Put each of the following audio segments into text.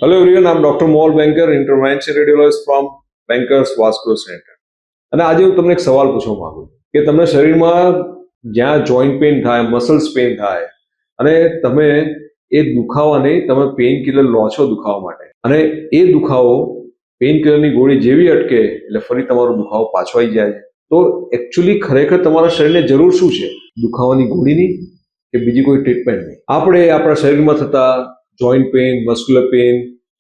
Hello everyone, I'm Dr. Moul Banker, intervention radiologist from Bankers Vascular Center. અને આજે હું તમને એક સવાલ પૂછવા માંગુ છું કે તમને શરીરમાં જ્યાં જોઈન્ટ પેઇન થાય, મસલ્સ પેઇન થાય અને તમે એ દુખાવાને તમે પેઇન કિલર લો છો દુખાવા માટે અને એ દુખાવો પેઇન કિલરની ગોળી જેવી અટકે એટલે ફરી તમારો દુખાવો પાછો આવી જાય. તો એકચ્યુઅલી ખરેખર તમારા શરીરને જરૂર શું છે? દુખાવાની ગોળીની કે બીજી કોઈ ટ્રીટમેન્ટની? આપણે આપણા શરીરમાં થતા જોઈન્ટ પેઇન, મસ્ક્યુલર પેઇન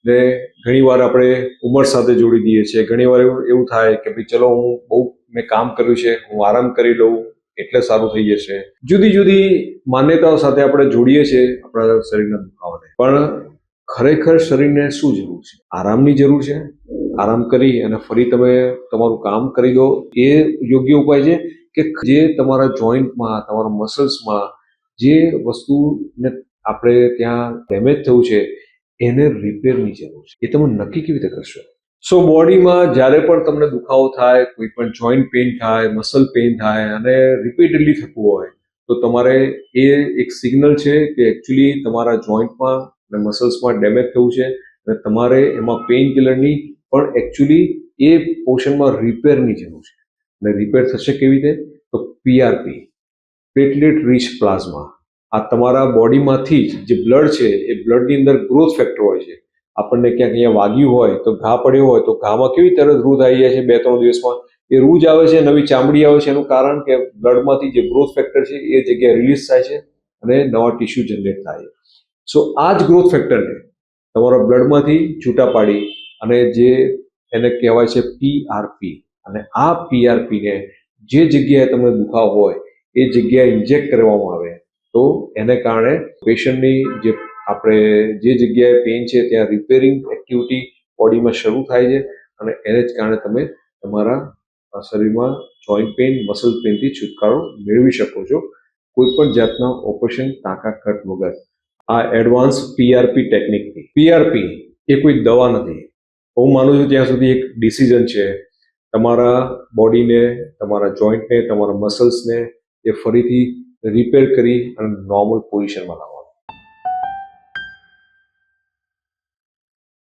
ને ઘણીવાર આપણે ઉંમર સાથે જોડી દઈએ છીએ. ઘણીવાર એવું થાય કે ભાઈ ચલો મેં કામ કર્યું છે, હું આરામ કરી લઉં એટલે સારું થઈ જશે. જુદી જુદી માન્યતાઓ સાથે આપણે જોડીએ છીએ આપણા શરીરના દુખાવાને. પણ ખરેખર શરીરને શું જરૂર છે? આરામની જરૂર છે. આરામ કરી અને ફરી તમે તમારું કામ કરી દો એ યોગ્ય ઉપાય છે કે જે તમારા જોઈન્ટમાં, તમારા મસલ્સમાં જે વસ્તુને આપણે ત્યાં ડેમેજ થયું છે એને રિપેરની જરૂર છે. એ તમે નક્કી કેવી રીતે કરશો? સો બોડીમાં જ્યારે પણ તમને દુખાવો થાય, કોઈ પણ જોઈન્ટ પેઇન થાય, મસલ પેઇન થાય અને રિપીટેડલી થતું હોય તો તમારે એ એક સિગ્નલ છે કે એકચ્યુઅલી તમારા જોઈન્ટમાં અને મસલ્સમાં ડેમેજ થયું છે અને તમારે એમાં પેઇન કિલરની પણ એકચ્યુઅલી એ પોર્શનમાં રિપેરની જરૂર છે. અને રિપેર થશે કેવી રીતે? તો પીઆરપી, પ્લેટલેટ રીચ પ્લાઝમા. આ તમારા બોડીમાંથી જે બ્લડ છે એ બ્લડની અંદર ગ્રોથ ફેક્ટર હોય છે. આપણને ક્યાંક અહીંયા વાગ્યું હોય તો ઘા પડ્યો હોય તો ઘામાં કેવી તરત રૂધ આવી જાય છે 2-3 દિવસમાં. એ રૂજ આવે છે, નવી ચામડી આવે છે. એનું કારણ કે બ્લડમાંથી જે ગ્રોથ ફેક્ટર છે એ જગ્યાએ રિલીઝ થાય છે અને નવા ટિશ્યુ જનરેટ થાય છે. સો આ જ ગ્રોથ ફેક્ટરને તમારા બ્લડમાંથી છૂટા પાડી અને જે એને કહેવાય છે પીઆરપી, અને આ પીઆરપીને જે જગ્યાએ તમને દુખાવો હોય એ જગ્યાએ ઇન્જેક્ટ કરવામાં આવે તો એને કારણે પેશન્ટની જે જગ્યાએ પેઇન છે ત્યાં રિપેરિંગ એક્ટિવિટી બોડીમાં શરૂ થાય છે અને એને જ કારણે તમે તમારા શરીરમાં જોઈન્ટ પેઇન, મસલ પેઇનથી છુટકારો મેળવી શકો છો કોઈ પણ જાતના ઓપરેશન ટાંકા કટ વગર. આ એડવાન્સ પીઆરપી ટેકનિકથી. પીઆરપી એ કોઈ દવા નથી. હું માનું છું ત્યાં સુધી એક ડિસિઝન છે તમારા બોડીને, તમારા જોઈન્ટને, તમારા મસલ્સને એ ફરીથી રિપેર કરી અને નોર્મલ પોઝિશનમાં લાવો.